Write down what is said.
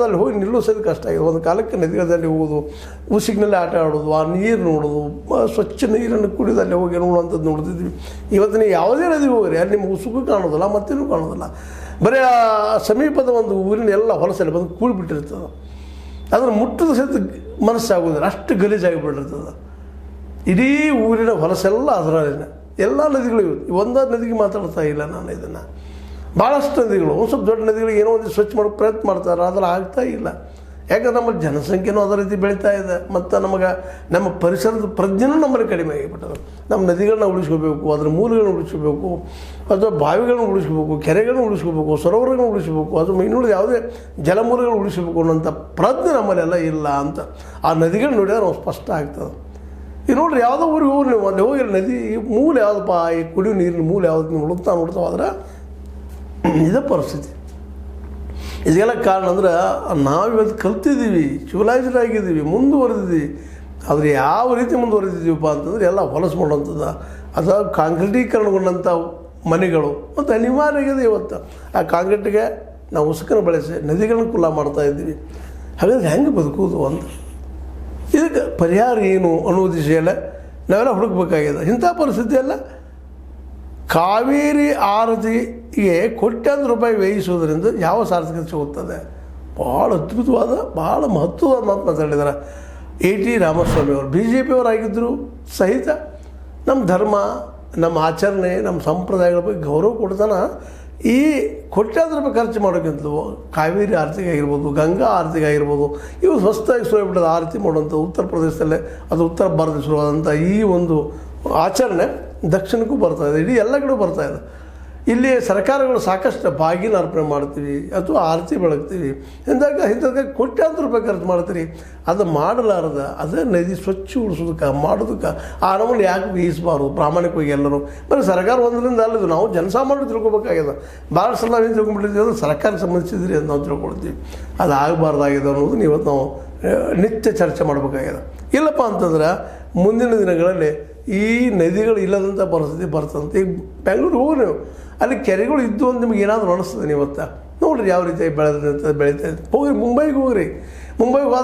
ಅಲ್ಲಿ ಹೋಗಿ ನಿಲ್ಲಿಸೋದು ಕಷ್ಟ ಆಗಿದೆ. ಒಂದು ಕಾಲಕ್ಕೆ ನದಿಗಳಲ್ಲಿ ಹೋಗೋದು, ಉಸಿಗಿನಲ್ಲಿ ಆಟ ಆಡೋದು, ಆ ನೀರು ನೋಡೋದು, ಸ್ವಚ್ಛ ನೀರನ್ನು ಕುಡಿದು ಅಲ್ಲಿ ಹೋಗಿ ನೋಡುವಂಥದ್ದು ನೋಡ್ತಿದ್ವಿ. ಇವತ್ತು ನೀವು ಯಾವುದೇ ನದಿಗೆ ಹೋಗ್ರಿ ಅಲ್ಲಿ ನಿಮ್ಗೆ ಉಸುಕು ಕಾಣೋದಿಲ್ಲ, ಮತ್ತೇನೂ ಕಾಣೋದಿಲ್ಲ. ಬರೀ ಆ ಸಮೀಪದ ಒಂದು ಊರಿನ ಎಲ್ಲ ಹೊಲಸಲ್ಲಿ ಬಂದು ಕೂಡಿಬಿಟ್ಟಿರ್ತದೆ. ಅದನ್ನು ಮುಟ್ಟದ ಸಹಿತ ಮನಸ್ಸಾಗೋದಿಲ್ಲ, ಅಷ್ಟು ಗಲೀಜಾಗಿಬಿಟ್ಟಿರ್ತದೆ. ಇಡೀ ಊರಿನ ಹೊಲಸೆಲ್ಲ ಅದರಲ್ಲಿನ ಎಲ್ಲ ನದಿಗಳು ಒಂದಾದ ನದಿಗೆ ಮಾತಾಡ್ತಾ ಇಲ್ಲ ನಾನು. ಇದನ್ನು ಭಾಳಷ್ಟು ನದಿಗಳು, ಒಂದು ಸ್ವಲ್ಪ ದೊಡ್ಡ ನದಿಗಳಿಗೆ ಏನೋ ಒಂದು ಸ್ವಚ್ಛ ಮಾಡೋ ಪ್ರಯತ್ನ ಮಾಡ್ತಾರೆ, ಆದರೆ ಆಗ್ತಾ ಇಲ್ಲ. ಯಾಕಂದ್ರೆ ನಮ್ಮ ಜನಸಂಖ್ಯೆನೂ ಅದೇ ರೀತಿ ಬೆಳೀತಾ ಇದೆ, ಮತ್ತು ನಮ್ಮ ಪರಿಸರದ ಪ್ರಜ್ಞೆನೂ ನಮ್ಮಲ್ಲಿ ಕಡಿಮೆ ಆಗಿಬಿಟ್ಟದು. ನಮ್ಮ ನದಿಗಳನ್ನ ಉಳಿಸ್ಕೋಬೇಕು, ಅದರ ಮೂಲಗಳನ್ನ ಉಳಿಸ್ಕೋಬೇಕು, ಅಥವಾ ಬಾವಿಗಳನ್ನ ಉಳಿಸ್ಕೋಬೇಕು, ಕೆರೆಗಳನ್ನ ಉಳಿಸ್ಕೋಬೇಕು, ಸರೋವರಗಳನ್ನ ಉಳಿಸ್ಕೋಬೇಕು, ಅದು ಇನ್ನುಳಿದ ಯಾವುದೇ ಜಲಮೂಲಗಳನ್ನ ಉಳಿಸ್ಕೋಬೇಕು ಅನ್ನೋಂಥ ಪ್ರಜ್ಞೆ ನಮ್ಮಲ್ಲೆಲ್ಲ ಇಲ್ಲ ಅಂತ ಆ ನದಿಗಳನ್ನ ನೋಡಿದ್ರೆ ನಾವು ಸ್ಪಷ್ಟ ಆಗ್ತದೆ. ಈಗ ನೋಡ್ರಿ, ಯಾವುದೋ ಊರಿಗೆ ಹೋಗಿ ನೀವು ಅಲ್ಲಿ ಹೋಗಿ ನದಿ ಮೂಲ ಯಾವುದಪ್ಪ, ಈ ಕುಡಿಯೋ ನೀರಿನ ಮೂಲ ಯಾವ್ದು ನೀವು ನೋಡ್ತಾ ಹೋದ್ರೆ ಇದೇ ಪರಿಸ್ಥಿತಿ. ಇದೆಲ್ಲ ಕಾರಣ ಅಂದ್ರೆ ನಾವಿವತ್ತು ಕಲ್ತಿದ್ದೀವಿ, ಸಿವಿಲೈಸ್ಡ್ ಆಗಿದ್ದೀವಿ, ಮುಂದುವರೆದಿದ್ದೀವಿ. ಆದರೆ ಯಾವ ರೀತಿ ಮುಂದುವರೆದಿದ್ದೀವಪ್ಪ ಅಂತಂದ್ರೆ ಎಲ್ಲ ಹೊಲಸು ಮಾಡುವಂಥದ್ದು, ಅಥವಾ ಕಾಂಕ್ರೀಟೀಕರಣಗೊಂಡಂಥ ಮನೆಗಳು ಮತ್ತು ಅನಿವಾರ್ಯ ಆಗಿದೆ. ಇವತ್ತು ಆ ಕಾಂಕ್ರೀಟಿಗೆ ನಾವು ಉಸುಕನ್ನು ಬಳಸಿ ನದಿಗಳನ್ನು ಕುಲ್ಲ ಮಾಡ್ತಾಯಿದ್ದೀವಿ. ಹಾಗಾದ್ರೆ ಹೆಂಗೆ ಬದುಕೋದು ಅಂತ, ಇದಕ್ಕೆ ಪರಿಹಾರ ಏನು ಅನ್ನೋ ದಿಶೆಯಲ್ಲ ನಾವೆಲ್ಲ ಹುಡುಕಬೇಕಾಗಿದೆ. ಇಂಥ ಪರಿಸ್ಥಿತಿಯೆಲ್ಲ ಕಾವೇರಿ ಆರತಿಗೆ ಕೋಟ್ಯಾಂತರ ರೂಪಾಯಿ ವ್ಯಯಿಸೋದ್ರಿಂದ ಯಾವ ಸಾರ್ಥಕತೆ ಸಿಗುತ್ತದೆ? ಭಾಳ ಅದ್ಭುತವಾದ, ಭಾಳ ಮಹತ್ವವಾದ ಮಾತು ಮಾತಾಡಿದ್ದಾರೆ ಟಿ ರಾಮಸ್ವಾಮಿ ಅವರು. BJP ಅವರಾಗಿದ್ದರೂ ಸಹಿತ ನಮ್ಮ ಧರ್ಮ, ನಮ್ಮ ಆಚರಣೆ, ನಮ್ಮ ಸಂಪ್ರದಾಯಗಳ ಬಗ್ಗೆ ಗೌರವ ಕೊಡ್ತಾನೆ. ಈ ಕೋಟ್ಯಾಂತರ ರೂಪಾಯಿ ಖರ್ಚು ಮಾಡೋಕ್ಕಿಂತಲೂ ಕಾವೇರಿ ಆರತಿಗೆ ಆಗಿರ್ಬೋದು, ಗಂಗಾ ಆರತಿಗೆ ಆಗಿರ್ಬೋದು, ಇವು ಹೊಸದಾಗಿ ಶುರುವಾಗ್ಬಿಟ್ಟದ ಆರತಿ ಮಾಡುವಂಥ ಉತ್ತರ ಪ್ರದೇಶದಲ್ಲೇ, ಅದು ಉತ್ತರ ಭಾರತ ಶುರುವಾದಂಥ ಈ ಒಂದು ಆಚರಣೆ ದಕ್ಷಿಣಕ್ಕೂ ಬರ್ತಾಯಿದೆ, ಇಡೀ ಎಲ್ಲ ಕಡೆ ಬರ್ತಾಯಿದೆ. ಇಲ್ಲಿ ಸರ್ಕಾರಗಳು ಸಾಕಷ್ಟು ಬಾಗಿನ ಅರ್ಪಣೆ ಮಾಡ್ತೀವಿ ಅಥವಾ ಆರತಿ ಬೆಳಗ್ತೀವಿ, ಇಂಥಕ್ಕೆ ಕೋಟ್ಯಾಂತರ ರೂಪಾಯಿ ಖರ್ಚು ಮಾಡ್ತೀರಿ. ಅದು ಮಾಡಲಾರ್ದ ಅದೇ ನದಿ ಸ್ವಚ್ಛ ಉಳಿಸೋದಕ್ಕೆ ಮಾಡೋದಕ್ಕೆ ಆ ನಮ್ಮನ್ನು ಯಾಕೆ ವಹಿಸಬಾರ್ದು? ಪ್ರಾಮಾಣಿಕವಾಗಿ ಎಲ್ಲರೂ ಬರೀ ಸರ್ಕಾರ ಒಂದರಿಂದ ಅಲ್ಲದು, ನಾವು ಜನಸಾಮಾನ್ಯರು ತಿಳ್ಕೊಬೇಕಾಗ್ಯದ. ಭಾಳ ಸಲ ನಾವು ಏನು ತಿಳ್ಕೊಂಡ್ಬಿಟ್ಟಿದ್ದೀವಿ ಅಂದರೆ ಸರ್ಕಾರಕ್ಕೆ ಸಂಬಂಧಿಸಿದ್ರಿ ಅಂತ ನಾವು ತಿಳ್ಕೊಳ್ತೀವಿ. ಅದು ಆಗಬಾರ್ದಾಗಿದೆ ಅನ್ನೋದು ಇವತ್ತು ನಾವು ನಿತ್ಯ ಚರ್ಚೆ ಮಾಡಬೇಕಾಗಿದೆ. ಇಲ್ಲಪ್ಪ ಅಂತಂದ್ರೆ ಮುಂದಿನ ದಿನಗಳಲ್ಲಿ ಈ ನದಿಗಳು ಇಲ್ಲದಂಥ ಪರಿಸ್ಥಿತಿ ಬರ್ತದಂತೆ. ಈಗ ಬೆಂಗಳೂರಿಗೆ ಹೋಗಿ ನೀವು ಅಲ್ಲಿ ಕೆರೆಗಳು ಇದ್ದು ಅಂತ ನಿಮ್ಗೆ ಏನಾದರೂ ಅನಿಸ್ತದೆ ಇವತ್ತು ನೋಡಿರಿ ಯಾವ ರೀತಿ ಬೆಳೀತಾ ಹೋಗ್ರಿ. ಮುಂಬೈಗೆ ಹೋಗ್ರಿ, ಮುಂಬೈಗೆ